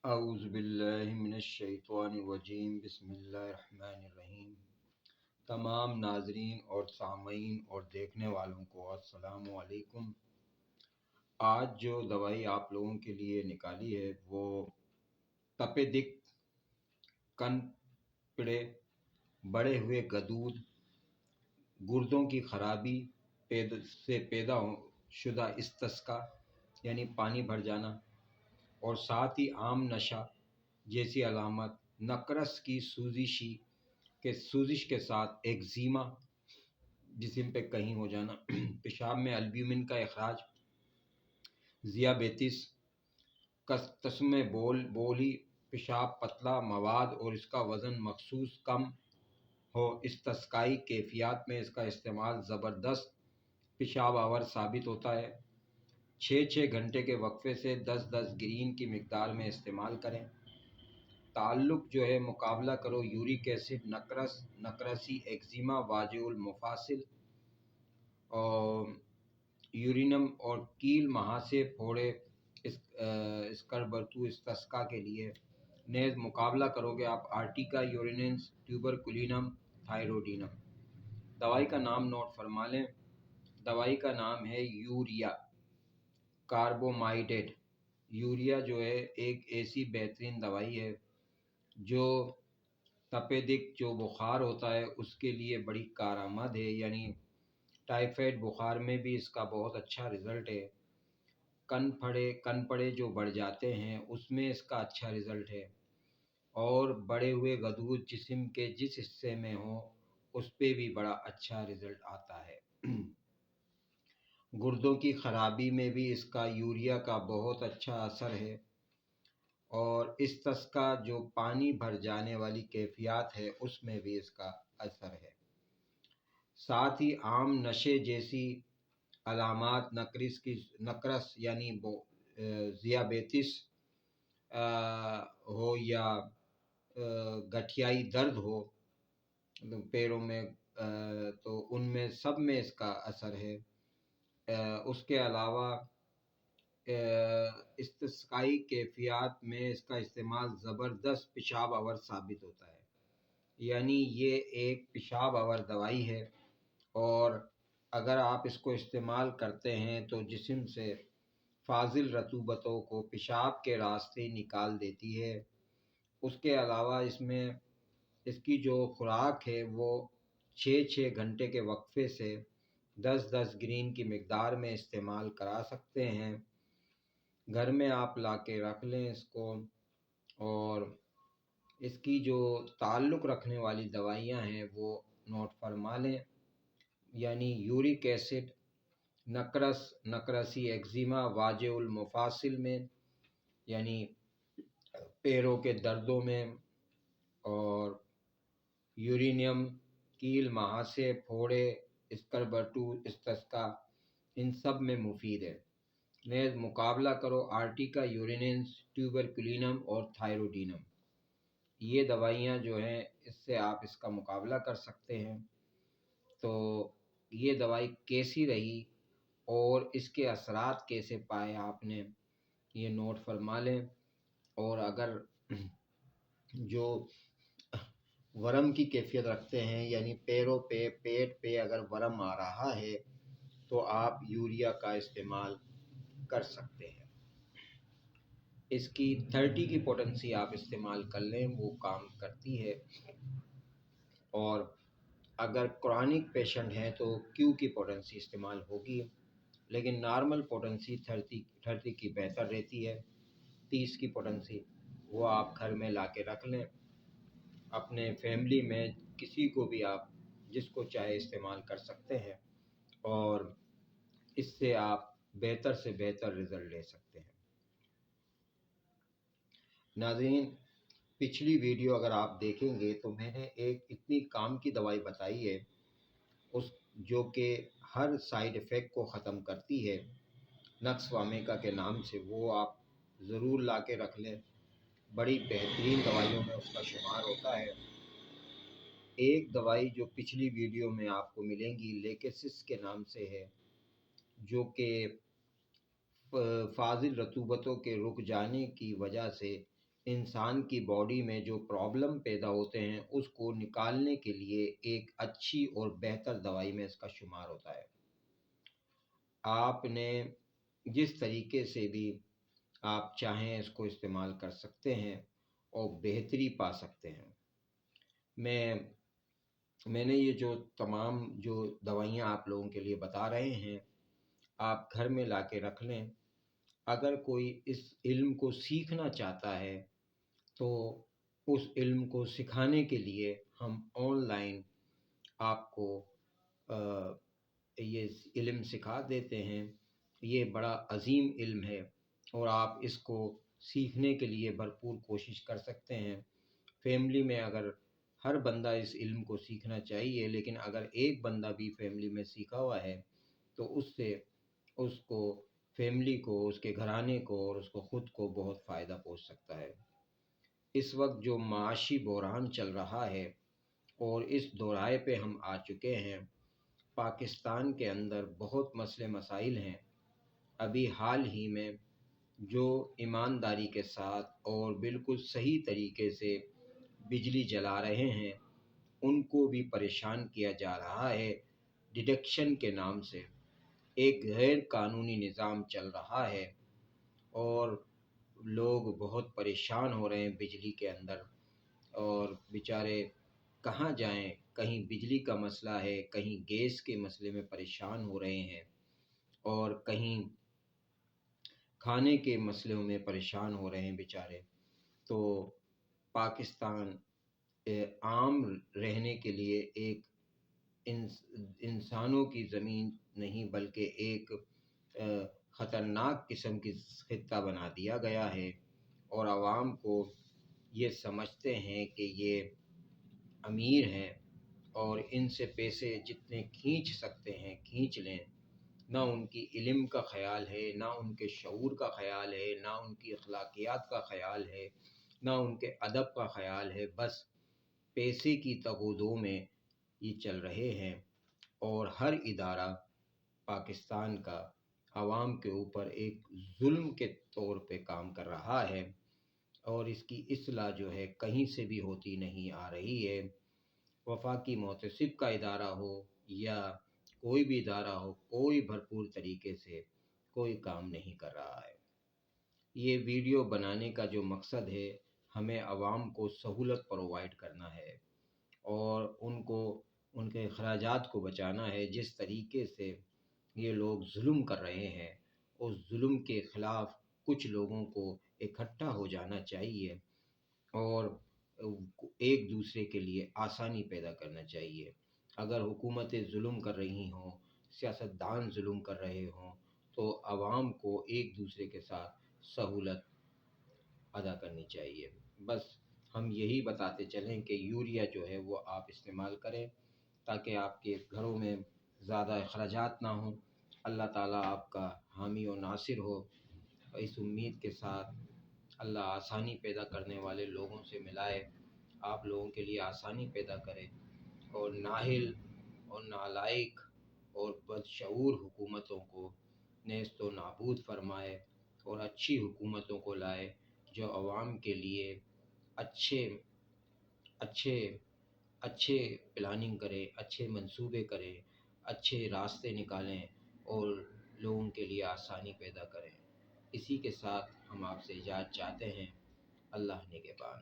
اعوذ باللہ من الشیطان الرجیم بسم اللہ الرحمن الرحیم۔ تمام ناظرین اور سامعین اور دیکھنے والوں کو السلام علیکم۔ آج جو دوائی آپ لوگوں کے لیے نکالی ہے وہ تپے دق، کن پڑے، بڑے ہوئے گدود، گردوں کی خرابی سے پیدا شدہ استسقا یعنی پانی بھر جانا، اور ساتھ ہی عام نشہ جیسی علامت، نقرس کی سوزش کے ساتھ ایگزیما جسم پہ کہیں ہو جانا، پیشاب میں البیومن کا اخراج، ذیابیطس، تسم بولی، پیشاب پتلا مواد اور اس کا وزن مخصوص کم ہو۔ استسقائی کیفیات میں اس کا استعمال زبردست پیشاب آور ثابت ہوتا ہے۔ 6 گھنٹے کے وقفے سے 10 گرین کی مقدار میں استعمال کریں۔ تعلق جو ہے مقابلہ کرو یورک ایسڈ، نقرسی، ایگزیما، واجع المفاصل اور یورینم اور کیل مہاسے پھوڑے، اسکربرتو استسقا کے لیے نیز مقابلہ کرو گے آپ آرٹیکا یوریننس، ٹیوبرکلینم، تھائروڈینم۔ دوائی کا نام نوٹ فرما لیں۔ دوائی کا نام ہے یوریا کاربومائیڈیٹ۔ یوریا جو ہے ایک ایسی بہترین دوائی ہے جو تپے دق جو بخار ہوتا ہے اس کے لیے بڑی کارآمد ہے، یعنی ٹائیفائڈ بخار میں بھی اس کا بہت اچھا رزلٹ ہے۔ کن پڑے جو بڑھ جاتے ہیں اس میں اس کا اچھا رزلٹ ہے، اور بڑے ہوئے غدود جسم کے جس حصے میں ہوں اس پہ بھی بڑا اچھا رزلٹ آتا ہے۔ گردوں کی خرابی میں بھی اس کا یوریا کا بہت اچھا اثر ہے، اور استسقا جو پانی بھر جانے والی کیفیات ہے اس میں بھی اس کا اثر ہے۔ ساتھ ہی عام نشے جیسی علامات، نقرس یعنی ذیابیطس ہو یا گٹھیائی درد ہو پیروں میں، تو ان میں سب میں اس کا اثر ہے۔ اس کے علاوہ استسقائی کیفیات میں اس کا استعمال زبردست پیشاب آور ثابت ہوتا ہے، یعنی یہ ایک پیشاب آور دوائی ہے، اور اگر آپ اس کو استعمال کرتے ہیں تو جسم سے فاضل رطوبتوں کو پیشاب کے راستے نکال دیتی ہے۔ اس کے علاوہ اس کی جو خوراک ہے وہ 6 گھنٹے کے وقفے سے 10 گرین کی مقدار میں استعمال کرا سکتے ہیں۔ گھر میں آپ لا کے رکھ لیں اس کو، اور اس کی جو تعلق رکھنے والی دوائیاں ہیں وہ نوٹ فرما لیں، یعنی یورک ایسڈ، نقرسی، ایگزیما، واجع المفاصل میں یعنی پیروں کے دردوں میں، اور یورینیم، کیل مہاسے، پھوڑے، اسکربرتو استسقا، ان سب میں مفید ہے۔ نیز مقابلہ کرو آرٹیکا یوریننس، ٹیوبرکلینم اور تھائروڈینم۔ یہ دوائیاں جو ہیں اس سے آپ اس کا مقابلہ کر سکتے ہیں۔ تو یہ دوائی کیسی رہی اور اس کے اثرات کیسے پائے آپ نے، یہ نوٹ فرما لیں۔ اور اگر جو ورم کی کیفیت رکھتے ہیں، یعنی پیروں پہ، پیٹ پہ اگر ورم آ رہا ہے تو آپ یوریا کا استعمال کر سکتے ہیں۔ اس کی 30 کی پوٹنسی آپ استعمال کر لیں، وہ کام کرتی ہے۔ اور اگر کرونک پیشنٹ ہیں تو کیو کی پوٹنسی استعمال ہوگی، لیکن نارمل پوٹنسی 30 کی بہتر رہتی ہے۔ 30 کی پوٹنسی وہ آپ گھر میں لا کے رکھ لیں، اپنے فیملی میں کسی کو بھی آپ جس کو چاہے استعمال کر سکتے ہیں، اور اس سے آپ بہتر سے بہتر رزلٹ لے سکتے ہیں۔ ناظرین، پچھلی ویڈیو اگر آپ دیکھیں گے تو میں نے ایک اتنی کام کی دوائی بتائی ہے جو کہ ہر سائیڈ ایفیکٹ کو ختم کرتی ہے، نکس وامیکا کے نام سے، وہ آپ ضرور لا کے رکھ لیں۔ بڑی بہترین دوائیوں میں اس کا شمار ہوتا ہے۔ ایک دوائی جو پچھلی ویڈیو میں آپ کو ملیں گی لیکسس کے نام سے ہے، جو کہ فاضل رطوبتوں کے رک جانے کی وجہ سے انسان کی باڈی میں جو پرابلم پیدا ہوتے ہیں اس کو نکالنے کے لیے ایک اچھی اور بہتر دوائی میں اس کا شمار ہوتا ہے۔ آپ نے جس طریقے سے بھی آپ چاہیں اس کو استعمال کر سکتے ہیں اور بہتری پا سکتے ہیں۔ میں نے یہ جو تمام جو دوائیاں آپ لوگوں کے لیے بتا رہے ہیں، آپ گھر میں لا کے رکھ لیں۔ اگر کوئی اس علم کو سیکھنا چاہتا ہے تو اس علم کو سکھانے کے لیے ہم آن لائن آپ کو یہ علم سکھا دیتے ہیں۔ یہ بڑا عظیم علم ہے اور آپ اس کو سیکھنے کے لیے بھرپور کوشش کر سکتے ہیں۔ فیملی میں اگر ہر بندہ اس علم کو سیکھنا چاہیے، لیکن اگر ایک بندہ بھی فیملی میں سیکھا ہوا ہے تو اس سے اس کو فیملی کو، اس کے گھرانے کو اور اس کو خود کو بہت فائدہ پہنچ سکتا ہے۔ اس وقت جو معاشی بحران چل رہا ہے اور اس دورائے پہ ہم آ چکے ہیں، پاکستان کے اندر بہت مسئلے مسائل ہیں۔ ابھی حال ہی میں جو ایمانداری کے ساتھ اور بالکل صحیح طریقے سے بجلی جلا رہے ہیں ان کو بھی پریشان کیا جا رہا ہے ڈیڈکشن کے نام سے۔ ایک غیر قانونی نظام چل رہا ہے اور لوگ بہت پریشان ہو رہے ہیں بجلی کے اندر، اور بیچارے کہاں جائیں؟ کہیں بجلی کا مسئلہ ہے، کہیں گیس کے مسئلے میں پریشان ہو رہے ہیں، اور کہیں کھانے کے مسئلوں میں پریشان ہو رہے ہیں بیچارے۔ تو پاکستان عام رہنے کے لیے ایک انسانوں کی زمین نہیں بلکہ ایک خطرناک قسم کی خطہ بنا دیا گیا ہے، اور عوام کو یہ سمجھتے ہیں کہ یہ امیر ہیں اور ان سے پیسے جتنے کھینچ سکتے ہیں کھینچ لیں۔ نہ ان کی علم کا خیال ہے، نہ ان کے شعور کا خیال ہے، نہ ان کی اخلاقیات کا خیال ہے، نہ ان کے ادب کا خیال ہے۔ بس پیسے کی تگ و دو میں یہ چل رہے ہیں، اور ہر ادارہ پاکستان کا عوام کے اوپر ایک ظلم کے طور پہ کام کر رہا ہے، اور اس کی اصلاح جو ہے کہیں سے بھی ہوتی نہیں آ رہی ہے۔ وفاقی محتسب کا ادارہ ہو یا کوئی بھی ادارہ ہو، کوئی بھرپور طریقے سے کوئی کام نہیں کر رہا ہے۔ یہ ویڈیو بنانے کا جو مقصد ہے، ہمیں عوام کو سہولت پرووائڈ کرنا ہے اور ان کے اخراجات کو بچانا ہے۔ جس طریقے سے یہ لوگ ظلم کر رہے ہیں، اس ظلم کے خلاف کچھ لوگوں کو اکٹھا ہو جانا چاہیے اور ایک دوسرے کے لیے آسانی پیدا کرنا چاہیے۔ اگر حکومتیں ظلم کر رہی ہوں، سیاستدان ظلم کر رہے ہوں، تو عوام کو ایک دوسرے کے ساتھ سہولت ادا کرنی چاہیے۔ بس ہم یہی بتاتے چلیں کہ یوریا جو ہے وہ آپ استعمال کریں تاکہ آپ کے گھروں میں زیادہ اخراجات نہ ہوں۔ اللہ تعالیٰ آپ کا حامی و ناصر ہو۔ اس امید کے ساتھ اللہ آسانی پیدا کرنے والے لوگوں سے ملائے، آپ لوگوں کے لیے آسانی پیدا کرے، اور نااہل اور نالائق اور بدشعور حکومتوں کو نیست و نابود فرمائے، اور اچھی حکومتوں کو لائے جو عوام کے لیے اچھے پلاننگ کرے، اچھے منصوبے کرے، اچھے راستے نکالیں اور لوگوں کے لیے آسانی پیدا کریں۔ اسی کے ساتھ ہم آپ سے اجازت چاہتے ہیں۔ اللہ نگہبان۔